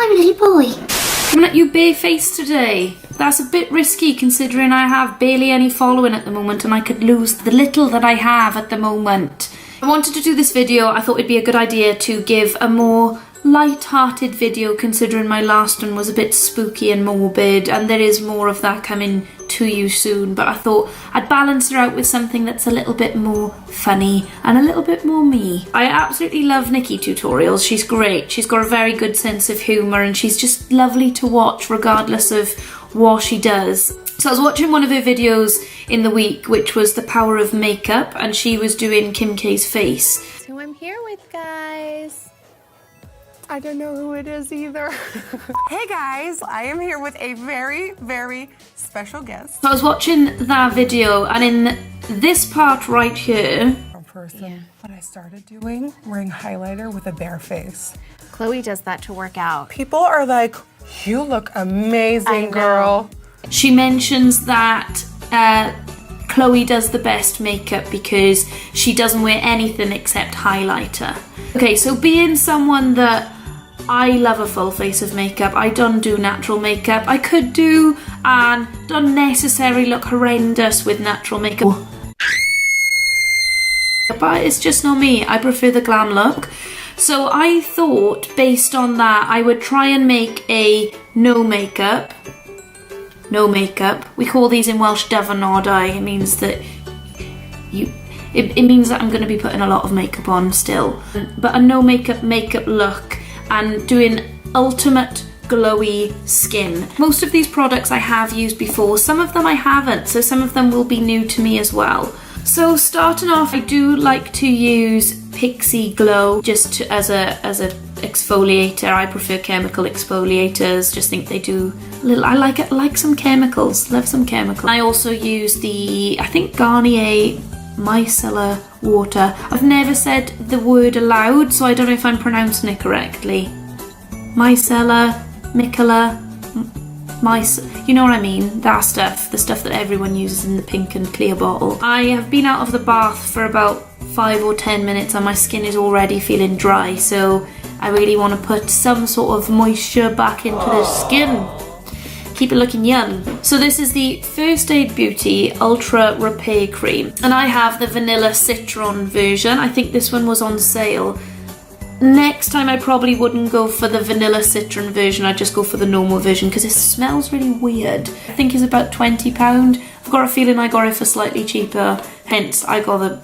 I'm a little boy. Coming at you bare-faced today. That's a bit risky considering I have barely any following at the moment and I could lose the little that I have at the moment. I wanted to do this video. I thought it'd be a good idea to give a more light-hearted video considering my last one was a bit spooky and morbid, and there is more of that coming to you soon, but I thought I'd balance her out with something that's a little bit more funny and a little bit more me. I absolutely love Nikki tutorials. She's great. She's got a very good sense of humour and she's just lovely to watch regardless of what she does. So I was watching one of her videos in the week, which was the power of makeup, and she was doing Kim K's face. Who I'm here with, guys. I don't know who it is either. Hey guys, I am here with a very, very special guest. So I was watching that video, and in this part right here, What I started doing, wearing highlighter with a bare face. Chloe does that to work out. People are like, you look amazing, girl. she mentions that Chloe does the best makeup because she doesn't wear anything except highlighter. Okay, so being someone that I love a full face of makeup, I don't do natural makeup. I could do and don't necessarily look horrendous with natural makeup. But it's just not me. I prefer the glam look. So I thought based on that I would try and make a no makeup. We call these in Welsh dyfynodau. It means that it means that I'm going to be putting a lot of makeup on still. But a no makeup look and doing ultimate glowy skin. Most of these products I have used before, some of them I haven't, so some of them will be new to me as well. So starting off, I do like to use Pixi Glow just as a exfoliator. I prefer chemical exfoliators, just think they do a little, I like some chemicals, love some chemicals. I also use the, I think Garnier Miceller water. I've never said the word aloud, so I don't know if I'm pronouncing it correctly. Miceller, you know what I mean, that stuff, the stuff that everyone uses in the pink and clear bottle. I have been out of the bath for about 5 or 10 minutes and my skin is already feeling dry, so I really want to put some sort of moisture back into the skin. Keep it looking young. So this is the First Aid Beauty Ultra Repair Cream, and I have the Vanilla Citron version. I think this one was on sale. Next time I probably wouldn't go for the Vanilla Citron version, I'd just go for the normal version because it smells really weird. I think it's about £20. I've got a feeling I got it for slightly cheaper, hence I got the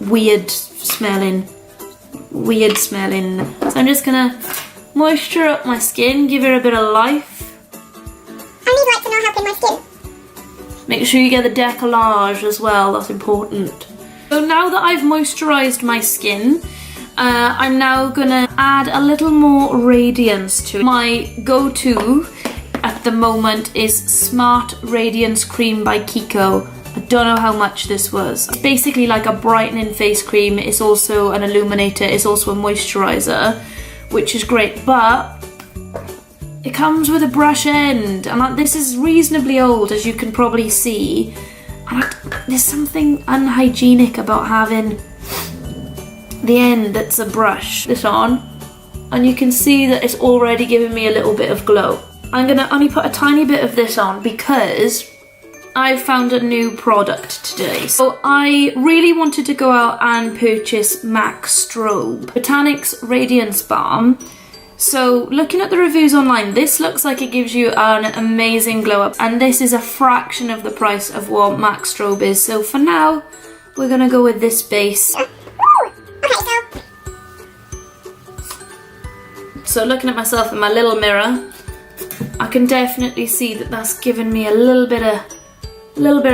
weird smelling. So I'm just gonna moisture up my skin, give it a bit of life. I need light to know how thin my skin. Make sure you get the décollage as well, that's important. So now that I've moisturised my skin, I'm now gonna add a little more radiance to it. My go-to at the moment is Smart Radiance Cream by Kiko. I don't know how much this was. It's basically like a brightening face cream. It's also an illuminator. It's also a moisturiser, which is great, but it comes with a brush end, and this is reasonably old, as you can probably see. And there's something unhygienic about having the end that's a brush. This on, and you can see that it's already giving me a little bit of glow. I'm gonna only put a tiny bit of this on because I've found a new product today. So I really wanted to go out and purchase MAC Strobe Botanics Radiance Balm. So looking at the reviews online, this looks like it gives you an amazing glow up, and this is a fraction of the price of what MAC Strobe is. So for now, we're gonna go with this base. So looking at myself in my little mirror, I can definitely see that that's giving me a little bit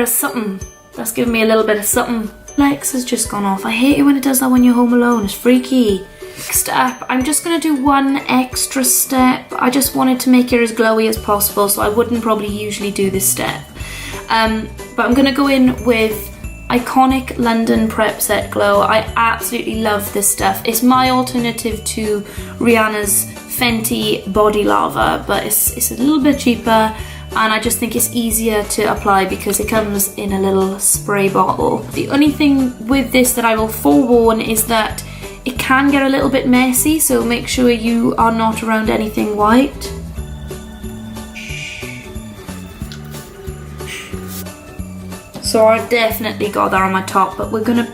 of something. That's giving me a little bit of something. Lex has just gone off. I hate it when it does that when you're home alone. It's freaky. Next up, I'm just going to do one extra step. I just wanted to make it as glowy as possible, so I wouldn't probably usually do this step. But I'm going to go in with Iconic London Prep Set Glow. I absolutely love this stuff. It's my alternative to Rihanna's Fenty Body Lava, but it's a little bit cheaper, and I just think it's easier to apply because it comes in a little spray bottle. The only thing with this that I will forewarn is that it can get a little bit messy, so make sure you are not around anything white. So I definitely got that on my top, but we're gonna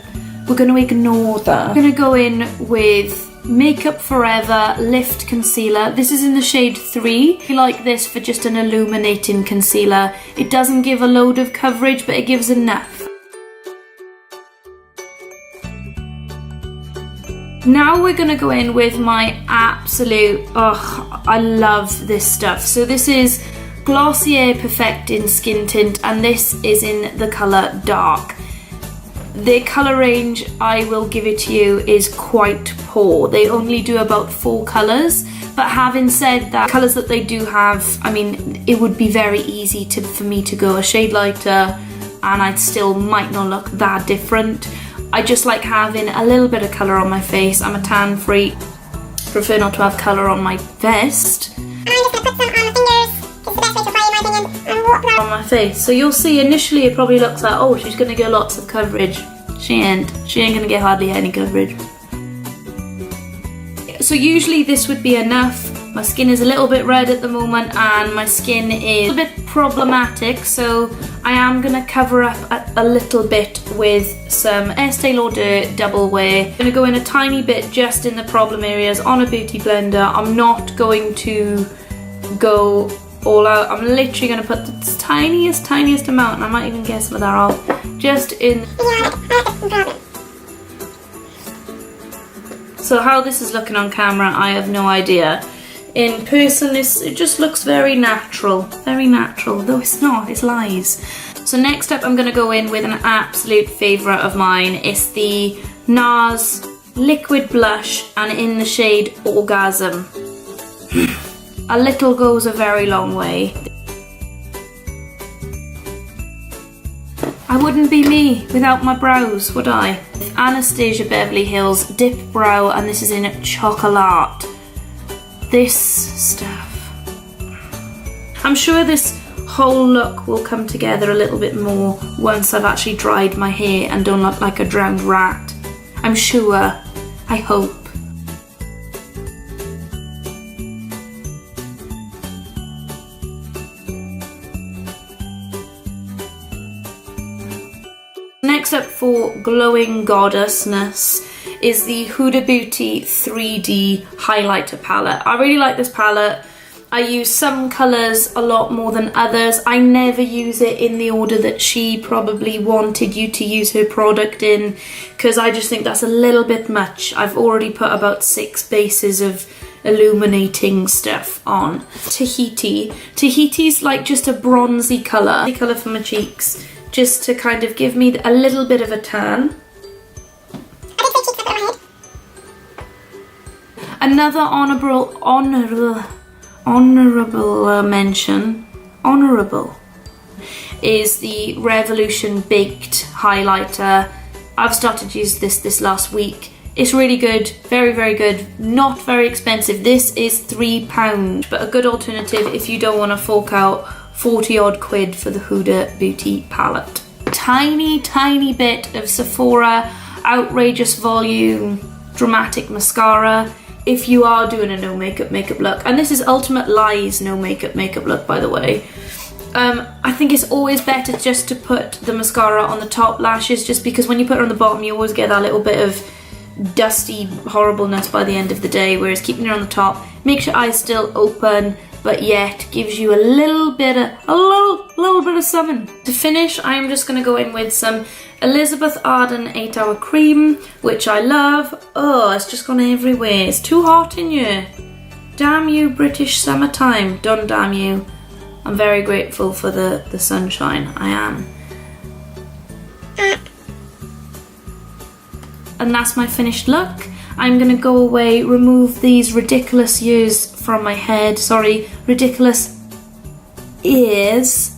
ignore that. I'm gonna go in with Makeup Forever Lift Concealer. This is in the shade 3. I like this for just an illuminating concealer. It doesn't give a load of coverage, but it gives enough. Now we're gonna go in with my absolute, I love this stuff. So this is Glossier Perfecting Skin Tint, and this is in the colour Dark. The colour range, I will give it to you, is quite poor. They only do about 4 colours, but having said that, colours that they do have, I mean, it would be very easy for me to go a shade lighter and I still might not look that different. I just like having a little bit of colour on my face. I'm a tan freak, prefer not to have colour on my vest. I'm just going to put some on my fingers. It's the best way to apply, in my opinion. And walk around on my face. So you'll see initially it probably looks like, oh, she's going to get lots of coverage. She ain't going to get hardly any coverage. So usually this would be enough. My skin is a little bit red at the moment and my skin is a bit problematic, so I am going to cover up a little bit with some Estee Lauder Double Wear. I'm going to go in a tiny bit just in the problem areas on a beauty blender. I'm not going to go all out. I'm literally going to put the tiniest amount, and I might even get some of that off, just in. So how this is looking on camera, I have no idea. In person, it just looks very natural, though it's not, it's lies. So next up, I'm going to go in with an absolute favourite of mine. It's the Nars Liquid Blush, and in the shade Orgasm. A little goes a very long way. I wouldn't be me without my brows, would I? Anastasia Beverly Hills Dip Brow, and this is in Chocolat. This stuff. I'm sure this whole look will come together a little bit more once I've actually dried my hair and don't look like a drowned rat. I'm sure. I hope. Next up for glowing goddessness is the Huda Beauty 3D highlighter palette. I really like this palette. I use some colours a lot more than others. I never use it in the order that she probably wanted you to use her product in, because I just think that's a little bit much. I've already put about 6 bases of illuminating stuff on. Tahiti. Tahiti's like just a bronzy colour. The colour for my cheeks, just to kind of give me a little bit of a tan. Another honourable mention is the Revolution Baked highlighter. I've started to use this last week. It's really good, very good, not very expensive. This is £3, but a good alternative if you don't want to fork out 40 odd quid for the Huda Beauty palette. Tiny bit of Sephora Outrageous Volume Dramatic Mascara if you are doing a no makeup look, and this is Ultimate Lies no makeup look, by the way. I think it's always better just to put the mascara on the top lashes, just because when you put it on the bottom you always get that little bit of dusty horribleness by the end of the day, whereas keeping it on the top makes your eyes still open but yet gives you a little bit of something. To finish, I'm just going to go in with some Elizabeth Arden 8 Hour Cream, which I love. Oh, it's just gone everywhere. It's too hot in here. Damn you, British summertime. Don't damn you. I'm very grateful for the sunshine. I am. And that's my finished look. I'm going to go away, remove these ridiculous ears from my head. Sorry, ridiculous ears.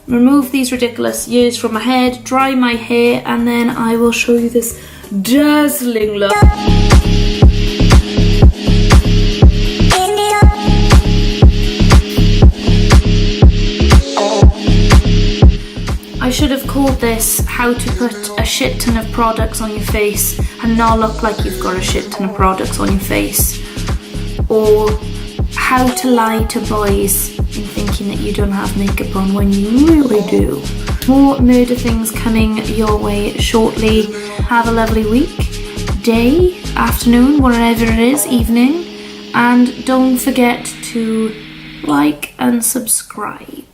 Remove these ridiculous ears from my head, dry my hair, and then I will show you this dazzling look. I should have called this How to Put a shit ton of products on your face and not look like you've got a shit ton of products on your face. Or how to lie to boys in thinking that you don't have makeup on when you really do. More murder things coming your way shortly. Have a lovely week, day, afternoon, whatever it is, evening. And don't forget to like and subscribe.